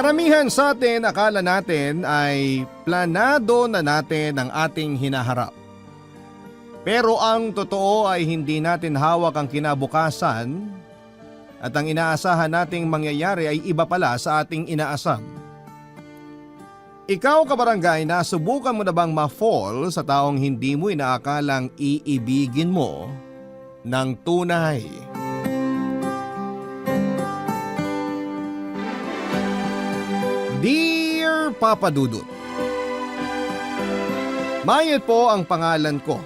Karamihan sa atin akala natin ay planado na natin ang ating hinaharap. Pero ang totoo ay hindi natin hawak ang kinabukasan at ang inaasahan nating mangyayari ay iba pala sa ating inaasam. Ikaw kabarangay, nasubukan mo na bang ma-fall sa taong hindi mo inaakalang iibigin mo ng tunay? Dear Papa Dudut, Mayet po ang pangalan ko.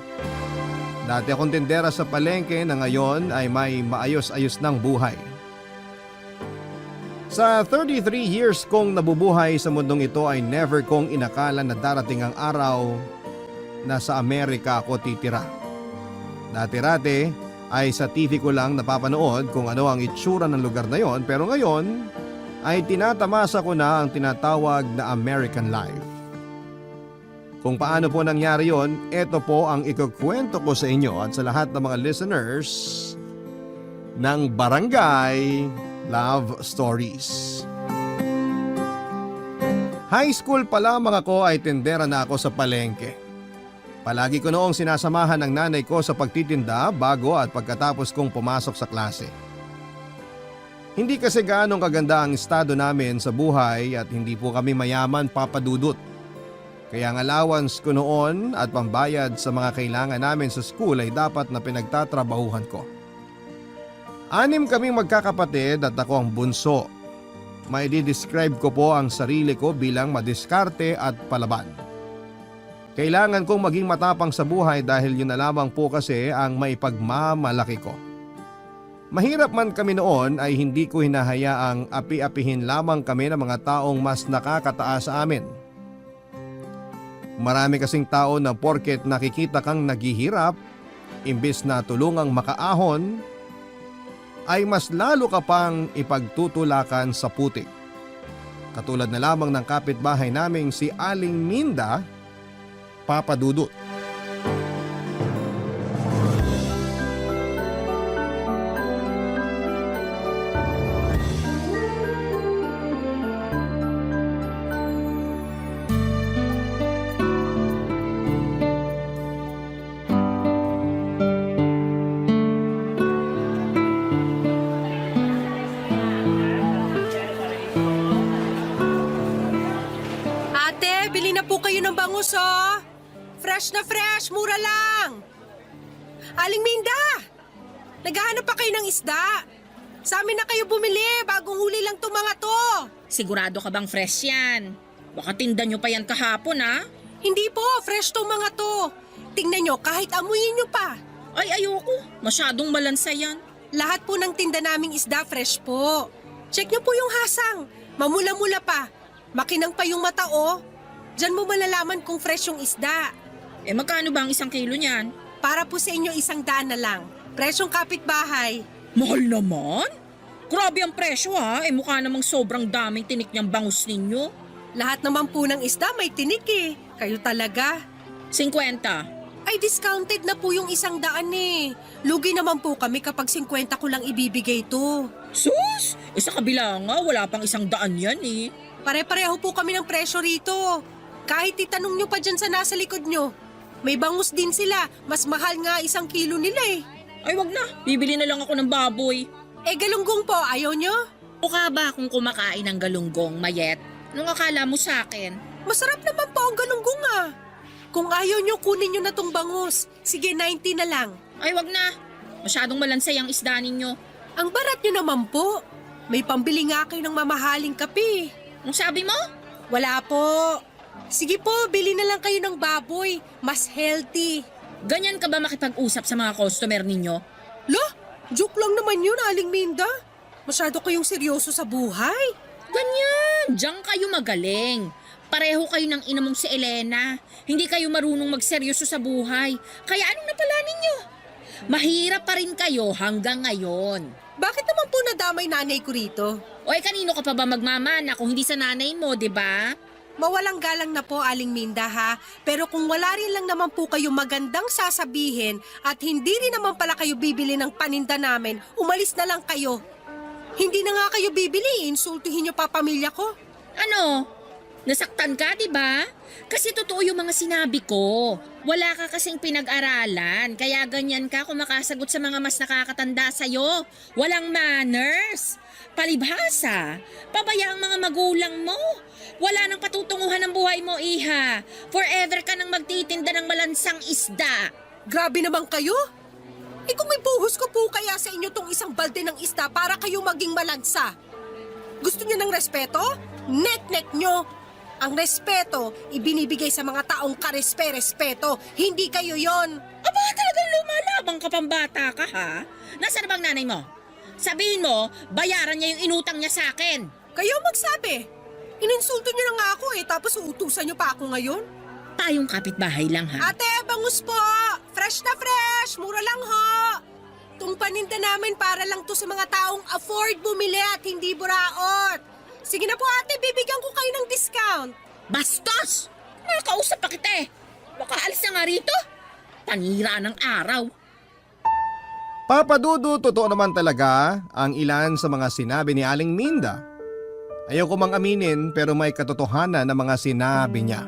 Dati akong tindera sa palengke na ngayon ay may maayos-ayos ng buhay. Sa 33 years kong nabubuhay sa mundong ito ay never kong inakala na darating ang araw na sa Amerika ako titira. Dati-rati ay sa TV ko lang napapanood kung ano ang itsura ng lugar na yon, pero ngayon ay tinatamasa ko na ang tinatawag na American life. Kung paano po nangyari yon, ito po ang ikukwento ko sa inyo at sa lahat ng mga listeners ng Barangay Love Stories. High school pa lamang ako ay tindera na ako sa palengke. Palagi ko noong sinasamahan ng nanay ko sa pagtitinda bago at pagkatapos kong pumasok sa klase. Hindi kasi gaanong kaganda ang estado namin sa buhay at hindi po kami mayaman, Papa Dudut. Kaya ang allowance ko noon at pambayad sa mga kailangan namin sa school ay dapat na pinagtatrabahuhan ko. 6 kaming magkakapatid at ako ang bunso. May di-describe ko po ang sarili ko bilang madiskarte at palaban. Kailangan kong maging matapang sa buhay dahil yun na lamang po kasi ang maipagmamalaki ko. Mahirap man kami noon ay hindi ko hinahayaang api-apihin lamang kami ng mga taong mas nakakataas sa amin. Marami kasing tao na porket nakikita kang naghihirap, imbes na tulungang makaahon, ay mas lalo ka pang ipagtutulakan sa putik. Katulad na lamang ng kapitbahay naming si Aling Minda, Papa Dudut. Ate, bili na po kayo ng bangus, oh. Fresh na fresh, mura lang. Aling Minda, naghahanap pa kayo ng isda. Sa amin na kayo bumili, bagong huli lang to mga to. Sigurado ka bang fresh yan? Baka tinda nyo pa yan kahapon, ha? Hindi po, fresh to mga to. Tingnan nyo, kahit amuyin nyo pa. Ay, ayoko. Masyadong malansa yan. Lahat po ng tinda naming isda fresh po. Check nyo po yung hasang. Mamula-mula pa. Makinang pa yung mata, oh. Diyan mo malalaman kung fresh yung isda. Eh, magkano ba ang 1 kilo niyan? Para po sa inyo 100 na lang. Presyong kapitbahay. Mahal naman? Grabe ang presyo, ha? Eh, mukha namang sobrang daming tinik niyang bangus ninyo. Lahat naman po ng isda may tinik eh. Kayo talaga. 50. Ay, discounted na po yung 100 eh. Lugi naman po kami kapag 50 ko lang ibibigay to. Sus! Eh, sa kabila nga, wala pang 100 yan, eh. Pare-pareho po kami ng presyo rito. Kahit itanong nyo pa dyan sa nasa likod nyo. May bangus din sila. Mas mahal nga 1 kilo nila eh. Ay, wag na. Bibili na lang ako ng baboy. Eh, galunggong po, ayaw nyo? O ka ba kung kumakain ng galunggong, Mayet? Anong akala mo sa akin? Masarap naman po ang galunggong ah. Kung ayaw nyo, kunin nyo na tong bangus. Sige, 90 na lang. Ay, wag na. Masyadong malansay ang isda ninyo. Ang barat nyo naman po. May pambili nga kayo ng mamahaling kape. Ang sabi mo? Wala po. Sige po, bili na lang kayo ng baboy. Mas healthy. Ganyan ka ba makipag-usap sa mga customer ninyo? Lo, joke lang naman yun, Aling Minda. Masyado kayong seryoso sa buhay. Ganyan! Diyan kayo magaling. Pareho kayo ng ina mong si Elena. Hindi kayo marunong magseryoso sa buhay. Kaya anong napala ninyo? Mahirap pa rin kayo hanggang ngayon. Bakit naman po nadamay nanay ko rito? Oy, kanino ka pa ba magmamana kung hindi sa nanay mo, di ba? Mawalang galang na po, Aling Minda ha. Pero kung wala rin lang naman po kayo magandang sasabihin at hindi rin naman pala kayo bibili ng paninda namin, umalis na lang kayo. Hindi na nga kayo bibili, insultuhin niyo pa pamilya ko. Ano? Nasaktan ka, di ba? Kasi totoo yung mga sinabi ko. Wala ka kasing pinag-aralan, kaya ganyan ka kumakasagot sa mga mas nakakatanda sa'yo. Walang manners. Palibhasa, pabaya ang mga magulang mo. Wala nang patutunguhan ng buhay mo, iha. Forever ka nang magtitinda ng malansang isda. Grabe naman kayo. Kung may buhos ko po kaya sa inyo tong isang balde ng isda para kayo maging malansa. Gusto niyo ng respeto? Nek-nek nyo. Ang respeto, ibinibigay sa mga taong karespe-respeto. Hindi kayo yon. Aba, talagang lumalabang ka pambata ka, ha? Nasaan bang nanay mo? Sabihin mo, bayaran niya yung inutang niya sa akin. Kayo magsabi. Ininsulto niyo na nga ako tapos uutusan niyo pa ako ngayon. Tayong kapitbahay lang, ha? Ate, bangus po! Fresh na fresh! Mura lang ho! Itong paninda namin para lang to sa mga taong afford bumili at hindi buraot. Sige na po ate, bibigyan ko kayo ng discount. Bastos! Nakakausap pa kita eh. Baka alis na nga rito. Panira ng araw. Papa Dudu, totoo naman talaga ang ilan sa mga sinabi ni Aling Minda. Ayaw ko mang aminin pero may katotohanan na mga sinabi niya.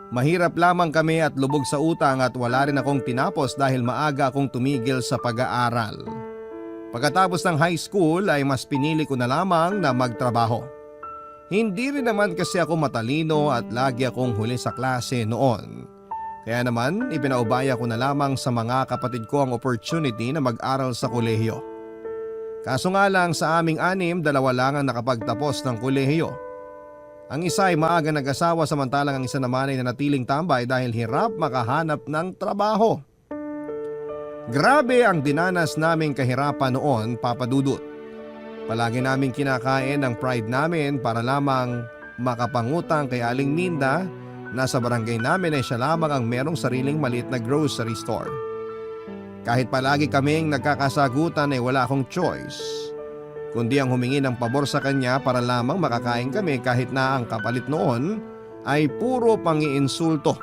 Mahirap lamang kami at lubog sa utang at wala rin akong tinapos dahil maaga akong tumigil sa pag-aaral. Pagkatapos ng high school ay mas pinili ko na lamang na magtrabaho. Hindi rin naman kasi ako matalino at lagi akong huli sa klase noon. Kaya naman ipinaubaya ko na lamang sa mga kapatid ko ang opportunity na mag-aral sa kolehiyo. Kaso nga lang sa aming 6, 2 lang ang nakapagtapos ng kolehiyo. Ang isa ay maaga nag-asawa samantalang ang isa naman ay nanatiling tambay dahil hirap makahanap ng trabaho. Grabe ang dinanas naming kahirapan noon, Papa Dudut. Palagi naming kinakain ang pride namin para lamang makapangutang kay Aling Minda na sa barangay namin ay siya lamang ang merong sariling maliit na grocery store. Kahit palagi kaming nagkakasagutan ay wala akong choice, kundi ang humingi ng pabor sa kanya para lamang makakain kami kahit na ang kapalit noon ay puro pangiinsulto.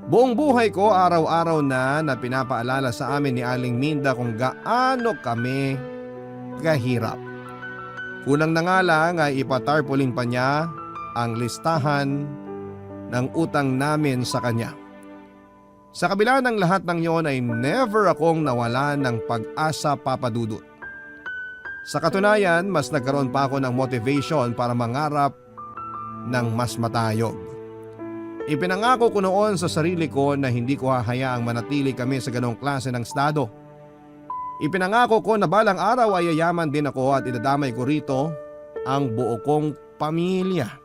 Buong buhay ko araw-araw na pinapaalala sa amin ni Aling Minda kung gaano kami kahirap. Kulang na nga lang ay ipatarpuling pa niya ang listahan ng utang namin sa kanya. Sa kabila ng lahat ng yon ay never akong nawala ng pag-asa, Papa Dudut. Sa katunayan, mas nagkaroon pa ako ng motivation para mangarap ng mas matayog. Ipinangako ko noon sa sarili ko na hindi ko hahayaang manatili kami sa ganong klase ng estado. Ipinangako ko na balang araw ay yayaman din ako at idadamay ko rito ang buo kong pamilya.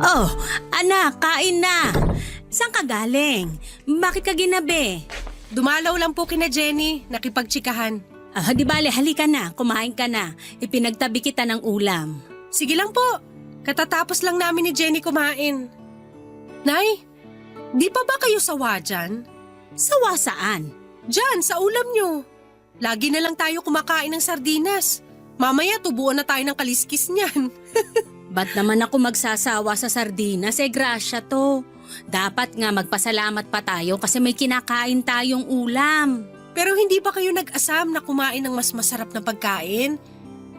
Oh, anak, kain na. Saan ka galing? Bakit ka ginabi? Dumalaw lang po kina Jenny, nakipagtsikahan. Di bale, halika na, kumain ka na. Ipinagtabi kita ng ulam. Sige lang po, katatapos lang namin ni Jenny kumain. Nay, di pa ba kayo sawa dyan? Sawa saan? Diyan, sa ulam nyo. Lagi na lang tayo kumakain ng sardinas. Mamaya tubuan na tayo ng kaliskis niyan. Ba't naman ako magsasawa sa sardinas? Grasya to. Dapat nga magpasalamat pa tayo kasi may kinakain tayong ulam. Pero hindi ba kayo nag-asam na kumain ng mas masarap na pagkain?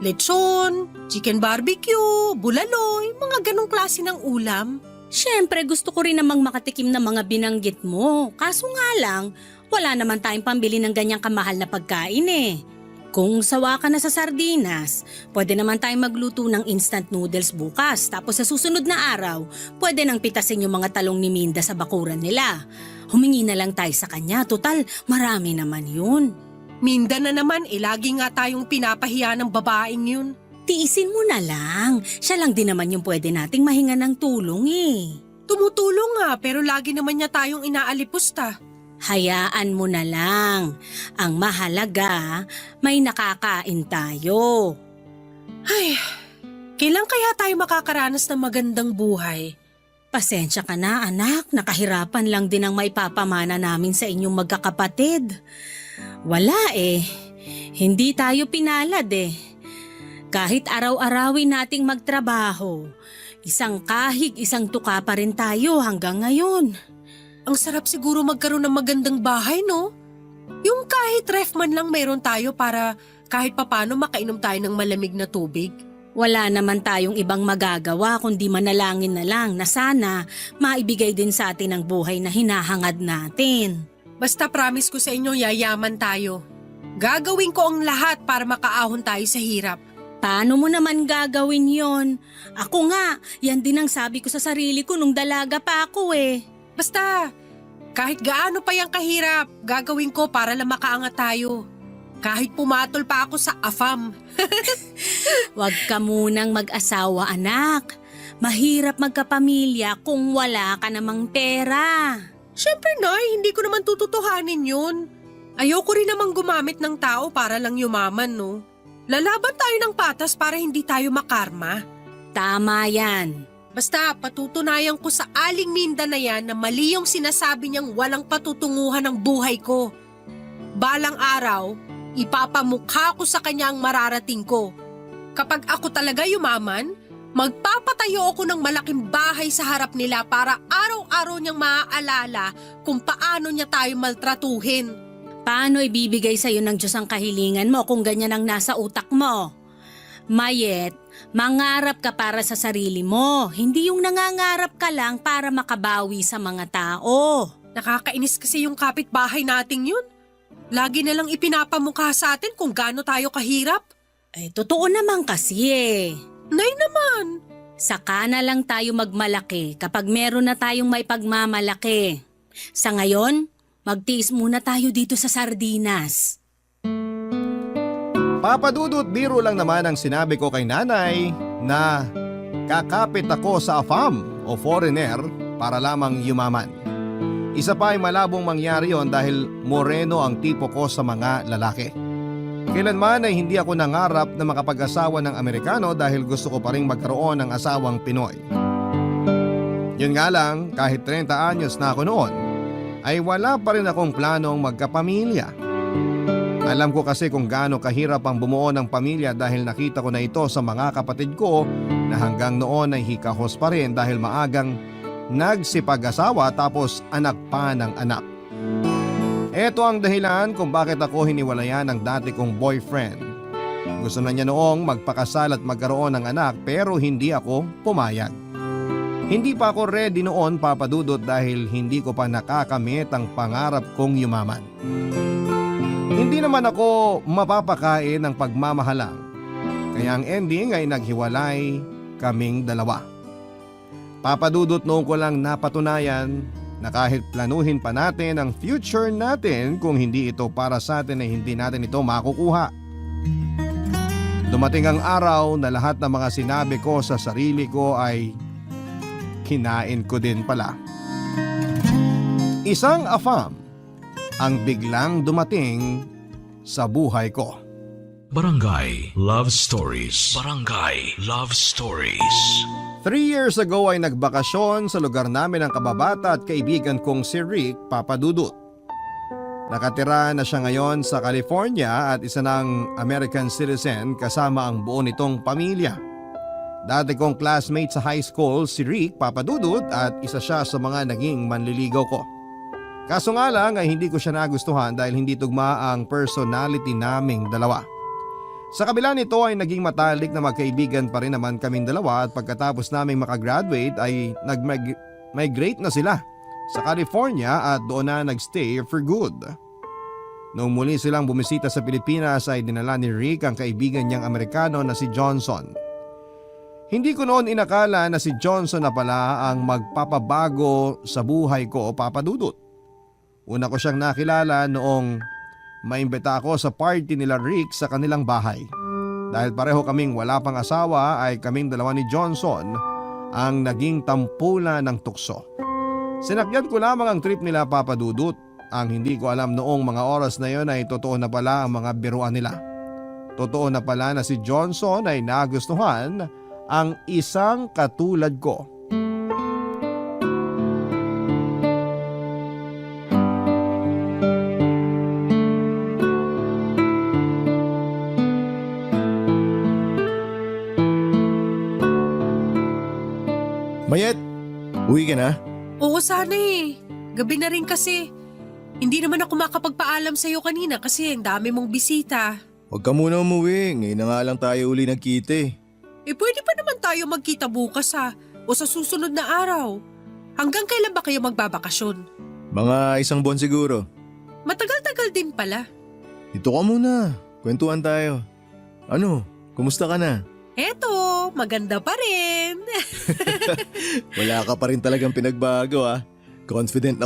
Lechon, chicken barbecue, bulaloy, mga ganong klase ng ulam. Siyempre gusto ko rin namang makatikim ng mga binanggit mo. Kaso nga lang, wala naman tayong pambili ng ganyang kamahal na pagkain eh. Kung sawa ka na sa sardinas, pwede naman tayong magluto ng instant noodles bukas. Tapos sa susunod na araw, pwede nang pitasin yung mga talong ni Minda sa bakuran nila. Humingi na lang tayo sa kanya. Total, marami naman yun. Minda na naman, lagi nga tayong pinapahiya ng babaeng yun. Tiisin mo na lang. Siya lang din naman yung pwede nating mahinga ng tulong eh. Tumutulong nga pero lagi naman niya tayong inaalipusta. Hayaan mo na lang. Ang mahalaga, may nakakain tayo. Ay, kailan kaya tayo makakaranas ng magandang buhay? Pasensya ka na anak, nakahirapan lang din ang maipapamana namin sa inyong magkakapatid. Wala eh, Hindi tayo pinalad eh. Kahit araw-arawin nating magtrabaho, isang kahig, isang tuka pa rin tayo hanggang ngayon. Ang sarap siguro magkaroon ng magandang bahay, no? Yung kahit ref man lang mayroon tayo para kahit papano makainom tayo ng malamig na tubig. Wala naman tayong ibang magagawa kundi manalangin na lang na sana maibigay din sa atin ang buhay na hinahangad natin. Basta promise ko sa inyo, yayaman tayo. Gagawin ko ang lahat para makaahon tayo sa hirap. Paano mo naman gagawin yon? Ako nga, yan din ang sabi ko sa sarili ko nung dalaga pa ako eh. Basta, kahit gaano pa yung kahirap, gagawin ko para lang makaangat tayo. Kahit pumatol pa ako sa AFAM. Huwag ka munang mag-asawa, anak. Mahirap magkapamilya kung wala ka namang pera. Siyempre, Nay, hindi ko naman tututuhanin yun. Ayoko rin namang gumamit ng tao para lang yumaman, no? Lalaban tayo ng patas para hindi tayo makarma. Tama yan. Basta patutunayan ko sa Aling Minda na yan na mali yung sinasabi niyang walang patutunguhan ng buhay ko. Balang araw, ipapamukha ko sa kanya ang mararating ko. Kapag ako talaga yumaman, magpapatayo ako ng malaking bahay sa harap nila para araw-araw niyang maaalala kung paano niya tayo maltratuhin. Paano ibibigay sa'yo ng Diyos ang kahilingan mo kung ganyan ang nasa utak mo? Mayet, mangarap ka para sa sarili mo, hindi yung nangangarap ka lang para makabawi sa mga tao. Nakakainis kasi yung kapitbahay nating yun. Lagi na lang ipinapamukha sa atin kung gaano tayo kahirap. Eh, totoo naman kasi eh. Nay naman! Saka na lang tayo magmalaki kapag meron na tayong may pagmamalaki. Sa ngayon, magtiis muna tayo dito sa sardinas. Papadudot, biro lang naman ang sinabi ko kay nanay na kakapit ako sa AFAM o foreigner para lamang yumaman. Isa pa ay malabong mangyari yon dahil moreno ang tipo ko sa mga lalaki. Kailanman ay hindi ako nangarap na makapag-asawa ng Amerikano dahil gusto ko pa rin magkaroon ng asawang Pinoy. Yun nga lang, kahit 30 anyos na ako noon, ay wala pa rin akong planong magkapamilya. Alam ko kasi kung gaano kahirap ang bumuo ng pamilya dahil nakita ko na ito sa mga kapatid ko na hanggang noon ay hikahos pa rin dahil maagang nagsipag-asawa tapos anak pa ng anak. Ito ang dahilan kung bakit ako hiniwalayan ng dati kong boyfriend. Gusto na niya noong magpakasal at magkaroon ng anak pero hindi ako pumayag. Hindi pa ako ready noon, Papadudot, dahil hindi ko pa nakakamit ang pangarap kong yumaman. Hindi naman ako mapapakain ng pagmamahalang, kaya ang ending ay naghiwalay kaming dalawa. Papadudot, noon ko lang napatunayan na kahit planuhin pa natin ang future natin, kung hindi ito para sa atin ay hindi natin ito makukuha. Dumating ang araw na lahat ng mga sinabi ko sa sarili ko ay kinain ko din pala. Isang AFAM ang biglang dumating sa buhay ko. Barangay Love Stories. Barangay Love Stories. 3 years ago ay nagbakasyon sa lugar namin ang kababata at kaibigan kong si Rick, Papadudut. Nakatira na siya ngayon sa California at isa ng American citizen kasama ang buo nitong pamilya. Dati kong classmate sa high school si Rick, Papadudut, at isa siya sa mga naging manliligaw ko. Kaso nga lang ay hindi ko siya nagustuhan dahil hindi tugma ang personality naming dalawa. Sa kabila nito ay naging matalik na magkaibigan pa rin naman kaming dalawa at pagkatapos naming makagraduate ay nag-migrate na sila sa California at doon na nagstay for good. Noong muli silang bumisita sa Pilipinas ay dinala ni Rick ang kaibigan niyang Amerikano na si Johnson. Hindi ko noon inakala na si Johnson na pala ang magpapabago sa buhay ko, Papadudut. Una ko siyang nakilala noong maimbita ako sa party nila Rick sa kanilang bahay. Dahil pareho kaming wala pang asawa ay kaming dalawa ni Johnson ang naging tampulan ng tukso. Sinakyan ko lamang ang trip nila, Papadudut. Ang hindi ko alam noong mga oras na yon ay totoo na pala ang mga biruan nila. Totoo na pala na si Johnson ay nagustuhan ang isang katulad ko. Mayet, uwi ka na? Oo, sana eh. Gabi na rin kasi. Hindi naman ako makapagpaalam sa'yo kanina kasi ang dami mong bisita. Huwag ka muna umuwi, ngayon na nga lang tayo uli nagkita eh. Pwede pa naman tayo magkita bukas o sa susunod na araw. Hanggang kailan ba kayo magbabakasyon? Mga 1 buwan siguro. Matagal-tagal din pala. Dito ka muna, kwentuhan tayo. Ano, kumusta ka na? Eto, maganda pa rin. Wala ka pa rin talagang pinagbago ah. Confident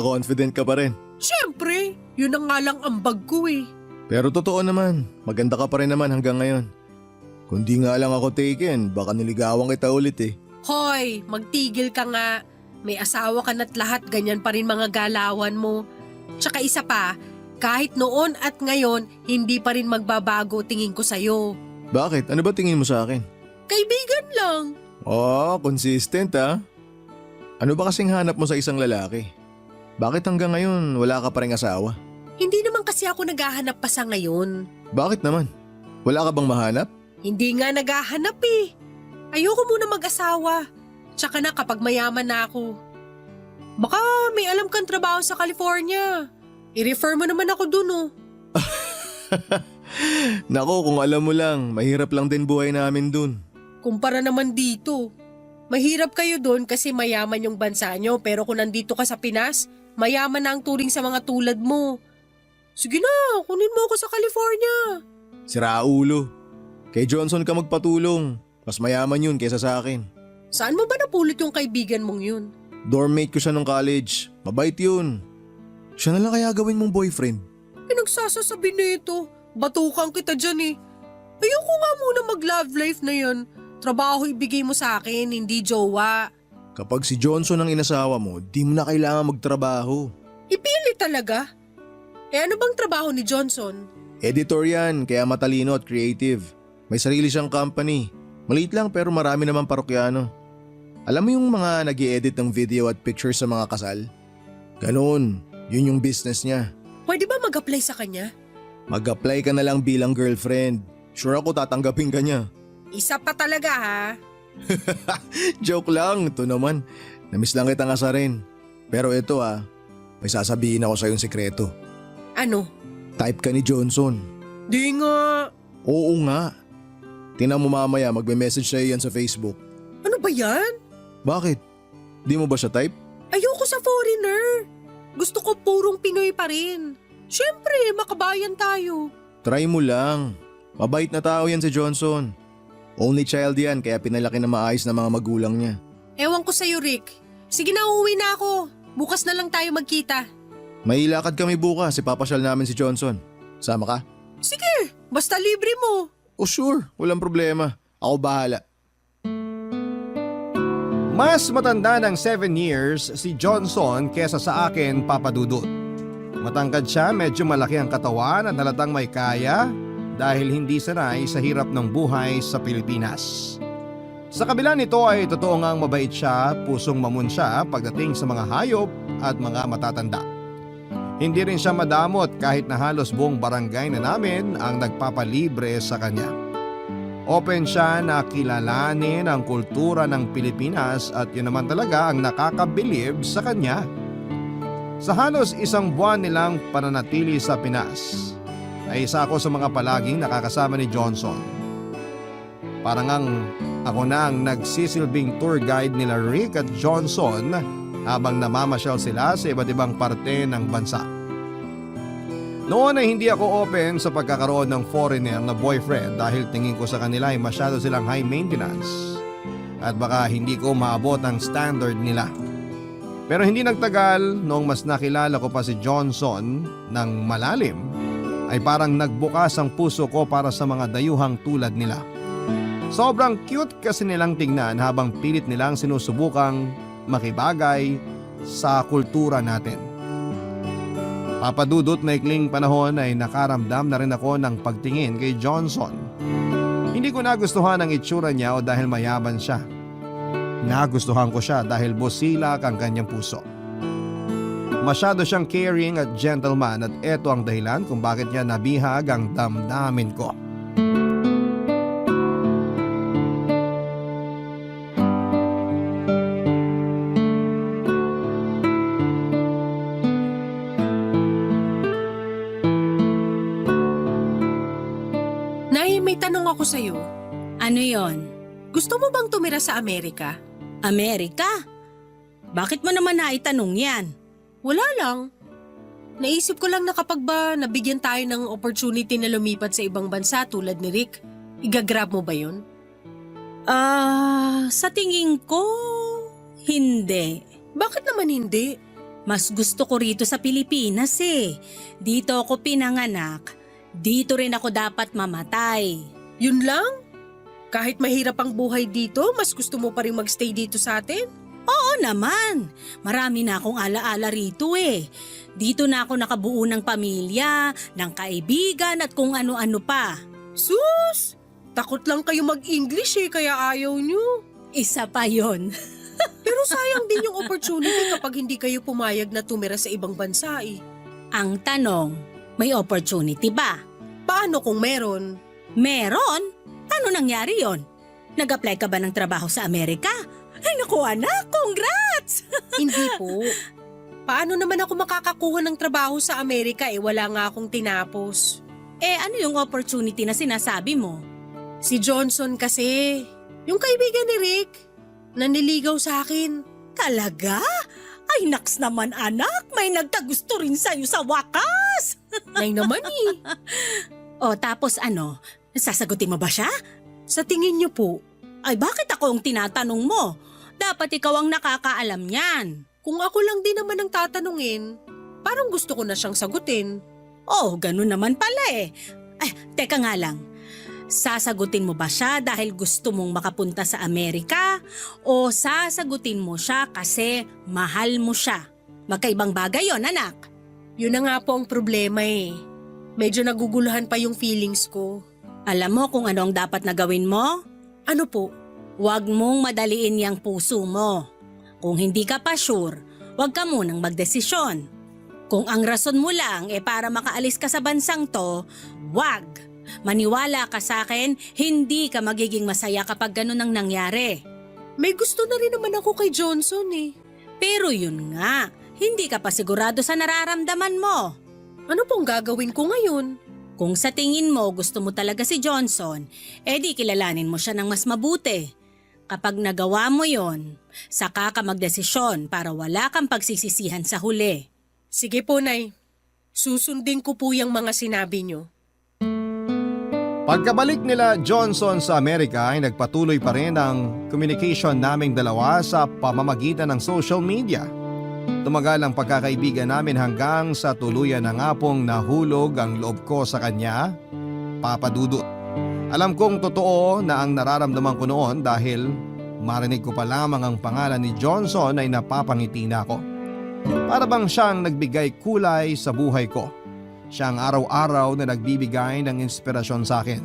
ka pa rin. Siyempre, yun ang nga lang ambag ko eh. Pero totoo naman, maganda ka pa rin naman hanggang ngayon. Kung di nga lang ako taken, baka niligawan kita ulit eh. Hoy, magtigil ka nga. May asawa ka na't lahat, ganyan pa rin mga galawan mo. Tsaka isa pa, kahit noon at ngayon, hindi pa rin magbabago tingin ko sa'yo. Bakit? Ano ba tingin mo sa akin? Kaibigan lang. Oh, consistent ah. Ano ba kasing hanap mo sa isang lalaki? Bakit hanggang ngayon wala ka pa ring asawa? Hindi naman kasi ako naghahanap pa sa ngayon. Bakit naman? Wala ka bang mahanap? Hindi nga naghahanap eh. Ayoko muna mag-asawa. Tsaka na kapag mayaman na ako. Baka may alam kang trabaho sa California. I-refer mo naman ako dun oh. Nako, kung alam mo lang, mahirap lang din buhay namin dun. Kumpara naman dito. Mahirap kayo dun kasi mayaman yung bansa nyo pero kung nandito ka sa Pinas, mayaman na ang turing sa mga tulad mo. Sige na, kunin mo ako sa California. Sira ulo. Kay Johnson ka magpatulong. Mas mayaman yun kaysa sa akin. Saan mo ba napulot yung kaibigan mong yun? Dormmate ko siya nung college. Mabait yun. Siya na lang kaya gawin mong boyfriend. Nagsasasabi nito. Batukan kita dyan eh. Ayoko nga muna mag-love life na yan. Trabaho ibigay mo sa akin, hindi jowa. Kapag si Johnson ang inasawa mo, di mo na kailangan magtrabaho. Ipili talaga. Ano bang trabaho ni Johnson? Editor yan, kaya matalino at creative. May sarili siyang company. Maliit lang pero marami naman parokyano. Alam mo yung mga nag-i-edit ng video at pictures sa mga kasal? Ganon, yun yung business niya. Pwede ba mag-apply sa kanya? Mag-apply ka na lang bilang girlfriend. Sure ako tatanggapin ka niya. Isa pa talaga ha. Joke lang, ito naman. Namiss lang kitang asarin. Pero ito may sasabihin ako sa yung sekreto. Ano? Type ka ni Johnson. Di nga. Oo nga. Tingnan mo mamaya magme-message sa'yo yan sa Facebook. Ano ba yan? Bakit? Di mo ba siya type? Ayoko sa foreigner. Gusto ko purong Pinoy pa rin. Siyempre, makabayan tayo. Try mo lang. Mabait na tao yan si Johnson. Only child yan kaya pinalaki na maayos na mga magulang niya. Ewan ko sa'yo, Rick. Sige na, uuwi na ako. Bukas na lang tayo magkita. May lakad kami bukas, ipapasyal namin si Johnson. Sama ka? Sige, basta libre mo. Oh sure, walang problema. Ako bahala. Mas matanda ng 7 years si Johnson kesa sa akin, Papa Dudut. Matangkad siya, medyo malaki ang katawan at halatang may kaya dahil hindi sanay sa hirap ng buhay sa Pilipinas. Sa kabila nito ay totoo ngang mabait siya, pusong mamun siya pagdating sa mga hayop at mga matatanda. Hindi rin siya madamot kahit na halos buong barangay na namin ang nagpapalibre sa kanya. Open siya na kilalanin ang kultura ng Pilipinas at yun naman talaga ang nakakabilib sa kanya. Sa halos 1 buwan nilang pananatili sa Pinas, ay isa ako sa mga palaging nakakasama ni Johnson. Parang ako na ang nagsisilbing tour guide nila Rick at Johnson habang namamasyal sila sa iba't ibang parte ng bansa. Noon ay hindi ako open sa pagkakaroon ng foreigner na boyfriend dahil tingin ko sa kanila ay masyado silang high maintenance at baka hindi ko maabot ang standard nila. Pero hindi nagtagal, noong mas nakilala ko pa si Johnson ng malalim, ay parang nagbukas ang puso ko para sa mga dayuhang tulad nila. Sobrang cute kasi nilang tingnan habang pilit nilang sinusubukang makibagay sa kultura natin. Papadudot maikling panahon ay nakaramdam na rin ako ng pagtingin kay Johnson. Hindi ko nagustuhan ang itsura niya o dahil mayaman siya. Nagustuhan ko siya dahil busilak ang kanyang puso. Masyado siyang caring at gentleman at eto ang dahilan kung bakit niya nabihag ang damdamin ko. ko sa'yo. Ano yon? Gusto mo bang tumira sa Amerika? Amerika? Bakit mo naman naitanong yan? Wala lang. Naisip ko lang na kapag ba nabigyan tayo ng opportunity na lumipat sa ibang bansa tulad ni Rick, igagrab mo ba yun? Sa tingin ko, hindi. Bakit naman hindi? Mas gusto ko rito sa Pilipinas eh. Dito ako pinanganak. Dito rin ako dapat mamatay. Yun lang? Kahit mahirap ang buhay dito, mas gusto mo pa rin magstay dito sa atin? Oo naman. Marami na akong alaala rito eh. Dito na ako nakabuo ng pamilya, ng kaibigan at kung ano-ano pa. Sus! Takot lang kayo mag-English eh, kaya ayaw nyo. Isa pa yon. Pero sayang din yung opportunity kapag hindi kayo pumayag na tumira sa ibang bansa eh. Ang tanong, may opportunity ba? Paano kung meron? Meron? Paano nangyari yon? Nag-apply ka ba ng trabaho sa Amerika? Ay naku anak, congrats! Hindi po. Paano naman ako makakakuha ng trabaho sa Amerika eh wala nga akong tinapos? Ano yung opportunity na sinasabi mo? Si Johnson kasi, yung kaibigan ni Rick, naniligaw sa akin. Talaga? Ay naks naman anak, may nagtagusto rin sa'yo sa wakas! Nay naman eh. O tapos ano, sasagutin mo ba siya? Sa tingin niyo po, Ay bakit ako ang tinatanong mo? Dapat ikaw ang nakakaalam niyan. kung ako lang din naman ang tatanungin, parang gusto ko na siyang sagutin. Oh, ganun naman pala eh. Ay, teka nga lang. Sasagutin mo ba siya dahil gusto mong makapunta sa Amerika? O sasagutin mo siya kasi mahal mo siya? Magkaibang bagay yon, anak. Yun na nga po ang problema eh. Medyo naguguluhan pa yung feelings ko. Alam mo kung ano ang dapat na gawin mo? Ano po? Huwag mong madaliin yang puso mo. Kung hindi ka pa sure, huwag ka munang magdesisyon. Kung ang rason mo lang para makaalis ka sa bansang to, wag. Maniwala ka sa akin, hindi ka magiging masaya kapag ganun ang nangyari. May gusto na rin naman ako kay Johnson eh. Pero yun nga, hindi ka pa sigurado sa nararamdaman mo. Ano pong gagawin ko ngayon? Kung sa tingin mo gusto mo talaga si Johnson, di kilalanin mo siya ng mas mabuti. Kapag nagawa mo yon, saka ka magdesisyon para wala kang pagsisisihan sa huli. Sige po, Nay. Susundin ko po yung mga sinabi nyo. Pagkabalik nila Johnson sa Amerika ay nagpatuloy pa rin ang communication naming dalawa sa pamamagitan ng social media. Tumagal ang pagkakaibigan namin hanggang sa tuluyan na nga pong nahulog ang loob ko sa kanya, Papa Dudut. Alam kong totoo na ang nararamdaman ko noon dahil marinig ko pa lamang ang pangalan ni Johnson ay napapangiti na ako. Para bang siyang nagbigay kulay sa buhay ko. Siya ang araw-araw na nagbibigay ng inspirasyon sa akin.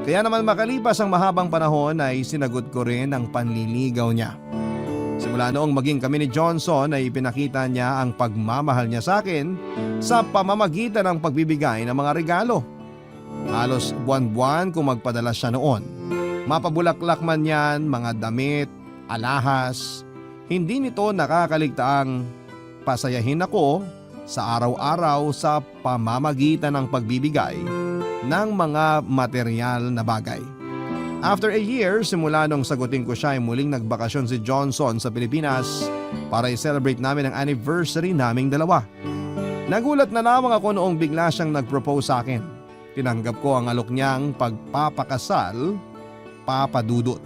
Kaya naman makalipas ang mahabang panahon ay sinagot ko rin ang panliligaw niya. Simula noong maging kami ni Johnson ay pinakita niya ang pagmamahal niya sa akin sa pamamagitan ng pagbibigay ng mga regalo. Halos buwan-buwan kung magpadala siya noon. Mapabulaklak man yan, mga damit, alahas. Hindi nito nakakaligtaang pasayahin ako sa araw-araw sa pamamagitan ng pagbibigay ng mga material na bagay. After a year, simula nung sagutin ko siya ay muling nagbakasyon si Johnson sa Pilipinas para i-celebrate namin ang anniversary naming dalawa. Nagulat na lamang ako noong bigla siyang nag-propose sa akin. Tinanggap ko ang alok niyang pagpapakasal, Papa Dudut.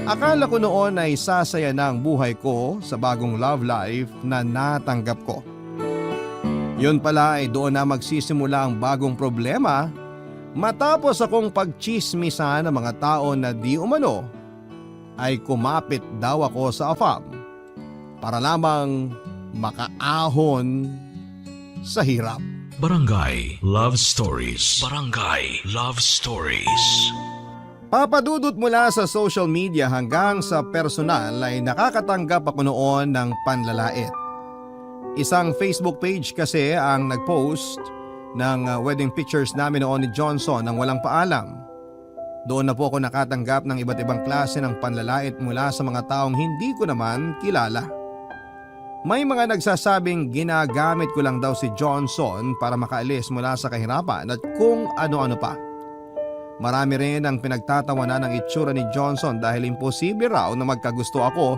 Akala ko noon ay sasaya na ang buhay ko sa bagong love life na natanggap ko. Yun pala ay doon na magsisimula ang bagong problema matapos akong pagchismisan ng mga tao na di umano ay kumapit daw ako sa AFAM para lamang makaahon sa hirap. Barangay Love Stories. Barangay Love Stories. Papadudot mula sa social media hanggang sa personal ay nakakatanggap ako noon ng panlalait. Isang Facebook page kasi ang nagpost ng wedding pictures namin noon ni Johnson nang walang paalam. Doon na po ako nakatanggap ng iba't ibang klase ng panlalait mula sa mga taong hindi ko naman kilala. May mga nagsasabing ginagamit ko lang daw si Johnson para makaalis mula sa kahirapan at kung ano-ano pa. Marami rin ang pinagtatawanan ng itsura ni Johnson dahil imposible raw na magkagusto ako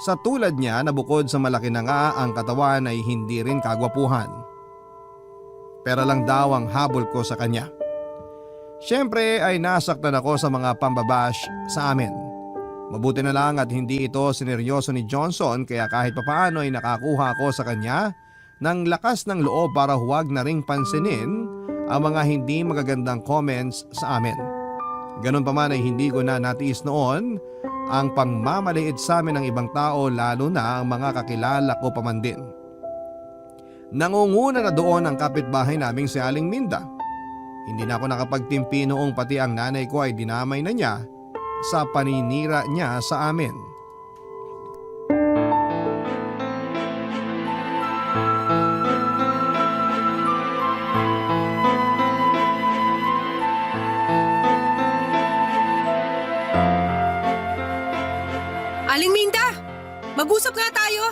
sa tulad niya na bukod sa malaki na nga ang katawan ay hindi rin kagwapuhan. Pera lang daw ang habol ko sa kanya. Siyempre ay nasaktan ako sa mga pambabash sa amin. Mabuti na lang at hindi ito sineryoso ni Johnson kaya kahit papaano ay nakakuha ako sa kanya ng lakas ng loob para huwag na ring pansinin ang mga hindi magagandang comments sa amin. Ganun pa man ay hindi ko na natiis noon ang pangmamaliit sa amin ng ibang tao lalo na ang mga kakilala ko pa man din. Nangunguna na doon ang kapitbahay naming si Aling Minda. Hindi na ako nakapagtimpi noong pati ang nanay ko ay dinamay na niya sa paninira niya sa amin. Aling Minda, mag-usap nga tayo.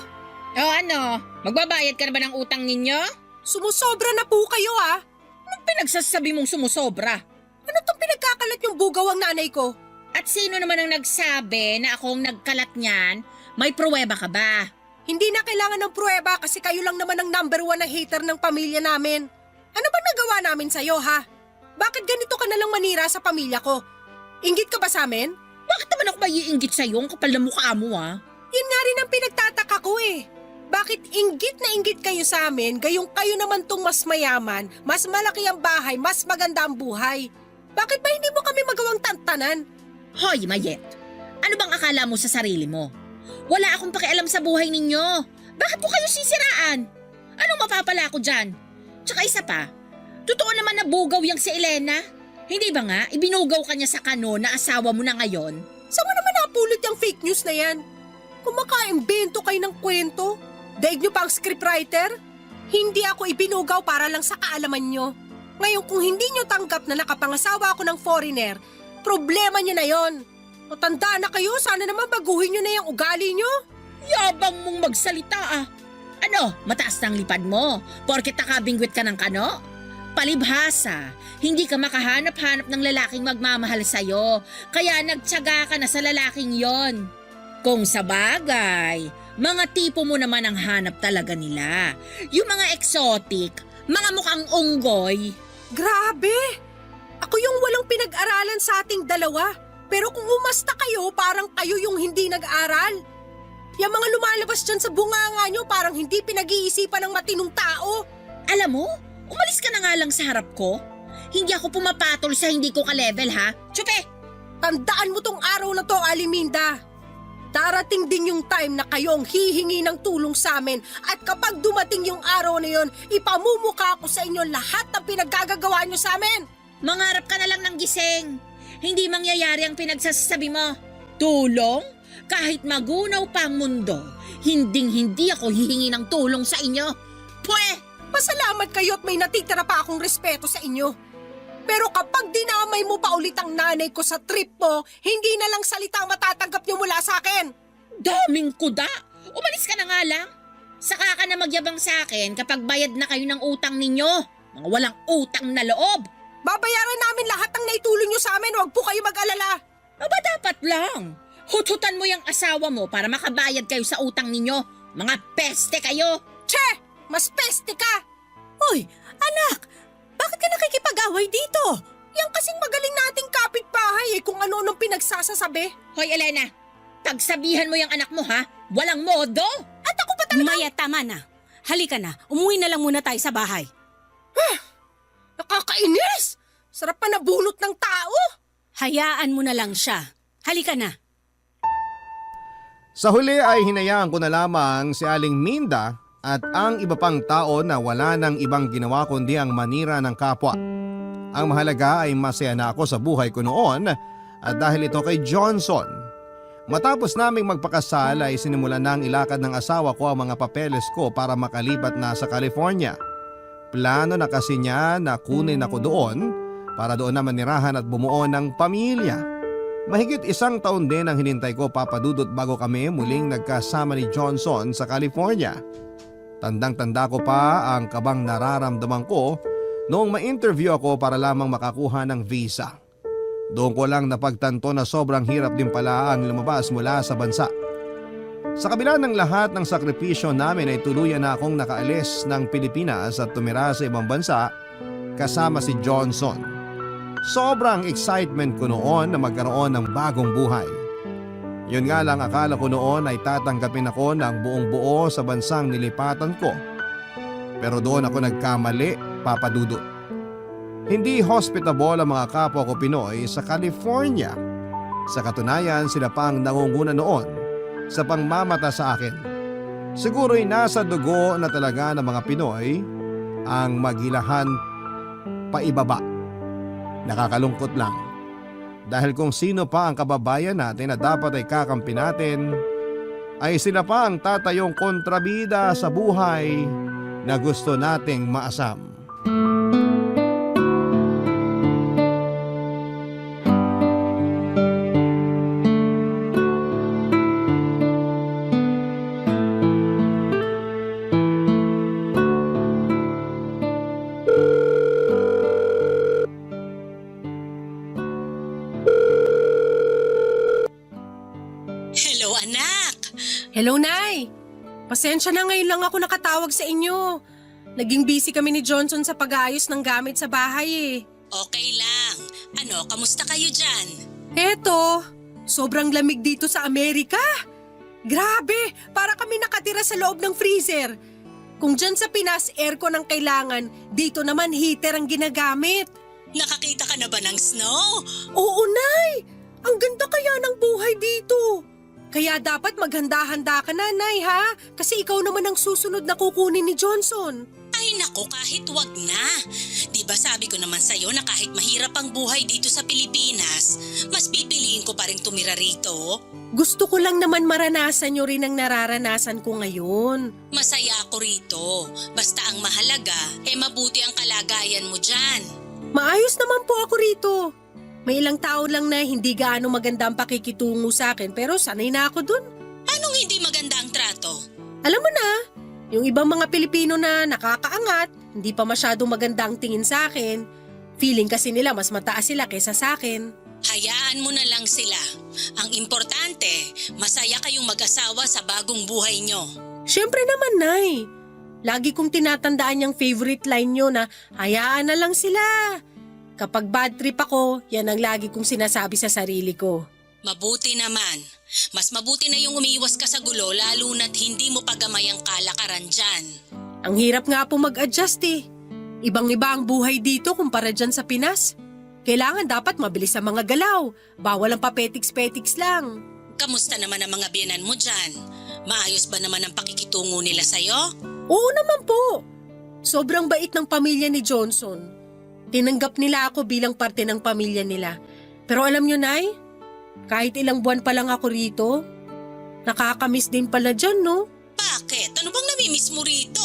O ano, magbabayad ka na ba ng utang ninyo? Sumusobra na po kayo ah. Anong pinagsasabi mong sumusobra? Ano tong pinagkakalat yung bugaw ang nanay ko? At sino naman ang nagsabi na akong nagkalat niyan? May pruweba ka ba? Hindi na kailangan ng pruweba kasi kayo lang naman ang number 1 na hater ng pamilya namin. Ano ba nagawa namin sa'yo ha? Bakit ganito ka nalang manira sa pamilya ko? Inggit ka ba sa amin? Bakit naman ako maiinggit sa'yo? Ang kapal na mukha mo Yun nga rin ang pinagtataka ko eh. Bakit inggit na inggit kayo sa amin, gayong kayo naman tong mas mayaman, mas malaki ang bahay, mas maganda ang buhay? Bakit ba hindi mo kami magawang tantanan? Hoy, Mayet! Ano bang akala mo sa sarili mo? Wala akong pakialam sa buhay ninyo. Bakit ko kayo sisiraan? Anong mapapala ko dyan? Tsaka isa pa, totoo naman na bugaw yang si Elena? Hindi ba nga, ibinugaw ka niya sa kano na asawa mo na ngayon? Saan mo naman napulot yung fake news na yan? Kung makaimbento kayo ng kwento, daig nyo pa ang scriptwriter? Hindi ako ibinugaw para lang sa kaalaman nyo. Ngayon kung hindi nyo tanggap na nakapangasawa ako ng foreigner, problema nyo na yon. O tanda na kayo, sana naman baguhin nyo na yung ugali nyo. Yabang mong magsalita Ano, mataas na ang lipad mo? Porket nakabingwit ka ng kano? Palibhasa, hindi ka makahanap-hanap ng lalaking magmamahal sa'yo, kaya nagtiyaga ka na sa lalaking yon. Kung sa bagay, mga tipo mo naman ang hanap talaga nila. Yung mga exotic, mga mukhang unggoy. Grabe! Ako yung walang pinag-aralan sa ating dalawa. Pero kung umasta kayo, parang kayo yung hindi nag-aral. Yung mga lumalabas dyan sa bunganga nyo, parang hindi pinag-iisipan ng matinong tao. Alam mo, umalis ka na nga lang sa harap ko. Hindi ako pumapatol sa hindi ko ka-level ha. Tsupe! Tandaan mo tong araw na to, Aliminda. Darating din yung time na kayo ang hihingi ng tulong sa amin at kapag dumating yung araw na yon, ipamumuka ko sa inyo lahat ng pinaggagawa nyo sa amin. Mangarap ka na lang ng gising. Hindi mangyayari ang pinagsasabi mo. Tulong? Kahit magunaw pa ang mundo, hinding-hindi ako hihingi ng tulong sa inyo. Pwe! Pasalamat kayo at may natitira pa akong respeto sa inyo. Pero kapag dinamay mo pa ulit ang nanay ko sa trip mo, hindi na lang salita ang matatanggap niyo mula sa akin. Daming kuda! Umalis ka na nga lang. Saka ka na magyabang sa akin kapag bayad na kayo ng utang ninyo. Mga walang utang na loob. Babayaran namin lahat ng naitulong niyo sa amin, huwag po kayo mag-alala. Aba dapat lang. Huthutan mo yung asawa mo para makabayad kayo sa utang ninyo. Mga peste kayo. Che! Mas peste ka! Uy, anak! Bakit ka nakikipag-away dito? Yan kasing magaling nating kapitbahay kung ano-anong pinagsasasabi. Hoy Elena, pagsabihan mo yung anak mo ha. Walang modo. At ako pa talaga... Maya, tama na. Halika na, umuwi na lang muna tayo sa bahay. Nakakainis! Sarap pa nabunot ng tao! Hayaan mo na lang siya. Halika na. Sa huli ay hinayaan ko na lamang si Aling Minda at ang iba pang tao na wala nang ibang ginawa kundi ang manira ng kapwa. Ang mahalaga ay masaya na ako sa buhay ko noon at dahil ito kay Johnson. Matapos naming magpakasal ay sinimulan na ang ilakad ng asawa ko ang mga papeles ko para makalipat na sa California. Plano na kasi niya na kunin ako doon para doon na manirahan at bumuo ng pamilya. Mahigit 1 taon din ang hinintay ko papadudot bago kami muling nagkasama ni Johnson sa California. Tandang-tanda ko pa ang kabang nararamdaman ko noong ma-interview ako para lamang makakuha ng visa. Doon ko lang napagtanto na sobrang hirap din pala ang lumabas mula sa bansa. Sa kabila ng lahat ng sakripisyo namin ay tuluyan na akong nakaalis ng Pilipinas at tumira sa ibang bansa kasama si Johnson. Sobrang excitement ko noon na magkaroon ng bagong buhay. Yun nga lang, akala ko noon ay tatanggapin ako ng buong buo sa bansang nilipatan ko. Pero doon ako nagkamali, Papa Dudut. Hindi hospitable ang mga kapwa ko Pinoy sa California. Sa katunayan, sila pa ang nangunguna noon sa pangmamata sa akin. Siguro'y nasa dugo na talaga ng mga Pinoy ang maghilahan paibaba. Nakakalungkot lang. Dahil kung sino pa ang kababayan natin na dapat ay kakampi natin, ay sila pa ang tatayong kontrabida sa buhay na gusto nating maasam. Hello, anak! Hello, Nay! Pasensya na, ngayon lang ako nakatawag sa inyo. Naging busy kami ni Johnson sa pag-aayos ng gamit sa bahay eh. Okay lang. Ano, kamusta kayo dyan? Eto, sobrang lamig dito sa Amerika. Grabe, para kami nakatira sa loob ng freezer. Kung dyan sa Pinas, aircon ang kailangan, dito naman heater ang ginagamit. Nakakita ka na ba ng snow? Oo, Nay! Ang ganda kaya ng buhay dito. Kaya dapat maghanda-handa ka na, Nay, ha? Kasi ikaw naman ang susunod na kukunin ni Johnson. Ay nako, kahit wag na. Di ba sabi ko naman sa'yo na kahit mahirap ang buhay dito sa Pilipinas, mas pipiliin ko pa rin tumira rito? Gusto ko lang naman maranasan nyo rin ang nararanasan ko ngayon. Masaya ako rito. Basta ang mahalaga, mabuti ang kalagayan mo dyan. Maayos naman po ako rito. May ilang tao lang na hindi gaano maganda ang pakikitungo sa akin pero sanay na ako dun. Anong hindi maganda ang trato? Alam mo na, yung ibang mga Pilipino na nakakaangat, hindi pa masyadong maganda ang tingin sa akin. Feeling kasi nila mas mataas sila kaysa sa akin. Hayaan mo na lang sila. Ang importante, masaya kayong mag-asawa sa bagong buhay nyo. Siyempre naman, Nay. Lagi kong tinatandaan yung favorite line nyo na hayaan na lang sila. Kapag bad trip ako, yan ang lagi kong sinasabi sa sarili ko. Mabuti naman. Mas mabuti na yung umiiwas ka sa gulo lalo na't hindi mo pagamay ang kalakaran dyan. Ang hirap nga po mag-adjust eh. Ibang-iba ang buhay dito kumpara dyan sa Pinas. Kailangan dapat mabilis ang mga galaw. Bawal ang papetiks-petiks lang. Kamusta naman ang mga biyenan mo dyan? Maayos ba naman ang pakikitungo nila sa'yo? Oo naman po. Sobrang bait ng pamilya ni Johnson. Tinanggap nila ako bilang parte ng pamilya nila. Pero alam nyo, Nay, kahit ilang buwan pa lang ako rito, nakakamiss din pala dyan, no? Bakit? Ano bang namimiss mo rito?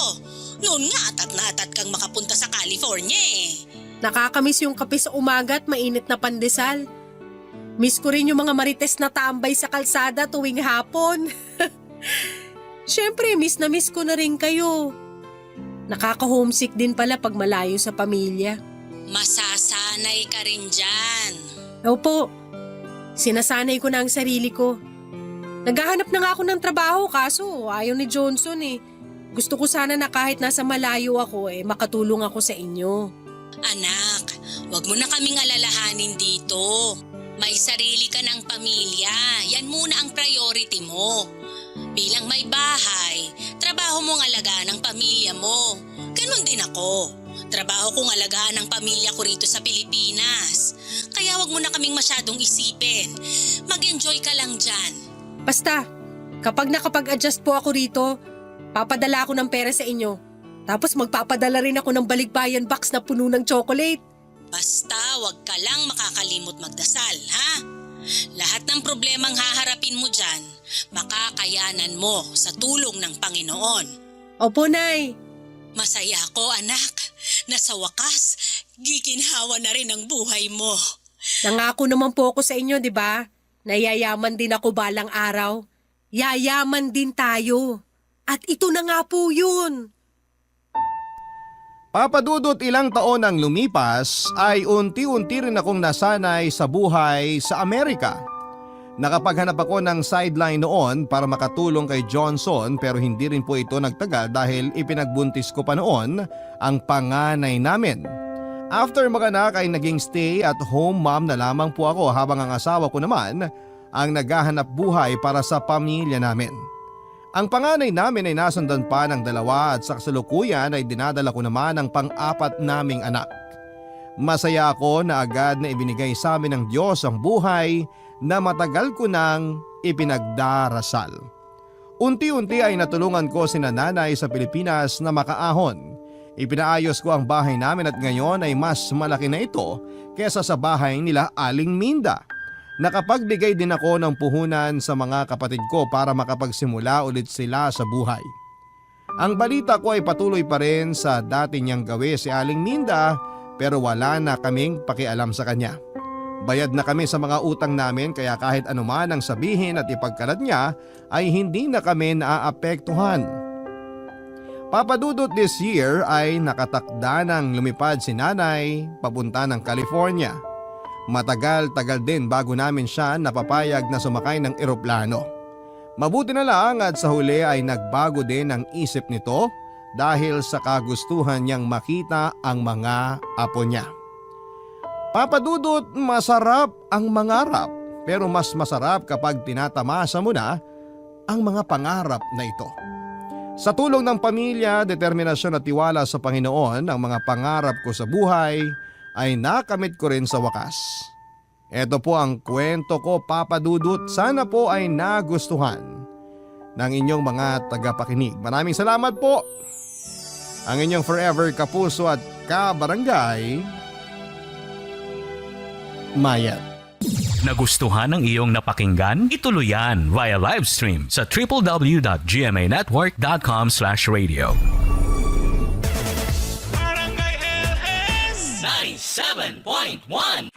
Noon nga atat na atat kang makapunta sa California eh. Nakakamiss yung kape sa umaga at mainit na pandesal. Miss ko rin yung mga marites na tambay sa kalsada tuwing hapon. Siyempre, miss na miss ko na rin kayo. Nakaka-homesick din pala pag malayo sa pamilya. Masasanay ka rin dyan. Opo, sinasanay ko na ang sarili ko. Naghahanap na nga ako ng trabaho kaso ayaw ni Johnson eh. Gusto ko sana na kahit nasa malayo ako makatulong ako sa inyo. Anak, wag mo na kaming alalahanin dito. May sarili ka ng pamilya. Yan muna ang priority mo. Bilang may bahay, trabaho mong alagaan ang pamilya mo. Ganon din ako. Trabaho kong alagaan ang pamilya ko rito sa Pilipinas. Kaya wag mo na kaming masyadong isipin. Mag-enjoy ka lang dyan. Basta, kapag nakapag-adjust po ako rito, papadala ako ng pera sa inyo. Tapos magpapadala rin ako ng balikbayan box na puno ng chocolate. Basta wag ka lang makakalimot magdasal, ha? Lahat ng problemang haharapin mo dyan, makakayanan mo sa tulong ng Panginoon. Opo, Nay. Masaya ako, anak, na sa wakas, giginhawa na rin ang buhay mo. Nangako naman po ako sa inyo, di ba? Nayayaman din ako balang araw. Yayaman din tayo. At ito na nga po yun. Papadudot ilang taon ang lumipas ay unti-unti rin akong nasanay sa buhay sa Amerika. Nakapaghanap ako ng sideline noon para makatulong kay Johnson pero hindi rin po ito nagtagal dahil ipinagbuntis ko pa noon ang panganay namin. After maganak ay naging stay at home mom na lamang po ako habang ang asawa ko naman ang naghahanap buhay para sa pamilya namin. Ang panganay namin ay nasundan pa ng 2 at sa kasalukuyan ay dinadala ko naman ang pang-4 naming anak. Masaya ako na agad na ibinigay sa amin ng Diyos ang buhay na matagal ko nang ipinagdarasal. Unti-unti ay natulungan ko si nanay sa Pilipinas na makaahon. Ipinaayos ko ang bahay namin at ngayon ay mas malaki na ito kesa sa bahay nila Aling Minda. Nakapagbigay din ako ng puhunan sa mga kapatid ko para makapagsimula ulit sila sa buhay. Ang balita ko ay patuloy pa rin sa dati niyang gawi si Aling Minda pero wala na kaming pakialam sa kanya. Bayad na kami sa mga utang namin kaya kahit anuman ang sabihin at ipagkalat niya ay hindi na kami naaapektuhan. Papadudot this year ay nakatakda ng lumipad si nanay papunta ng California. Matagal-tagal din bago namin siya napapayag na sumakay ng eroplano. Mabuti na lang at sa huli ay nagbago din ang isip nito dahil sa kagustuhan niyang makita ang mga apo niya. Papadudot, masarap ang mangarap pero mas masarap kapag tinatamasa mo na ang mga pangarap na ito. Sa tulong ng pamilya, determinasyon at tiwala sa Panginoon, ang mga pangarap ko sa buhay ay nakamit ko rin sa wakas. Ito po ang kwento ko, Papa Dudut. Sana po ay nagustuhan ng inyong mga tagapakinig. Maraming salamat po. Ang inyong forever kapuso at kabarangay, Mayat. Nagustuhan ng iyong napakinggan? Ituloy yan via live stream sa www.gmanetwork.com/radio. Barangay LS 97.1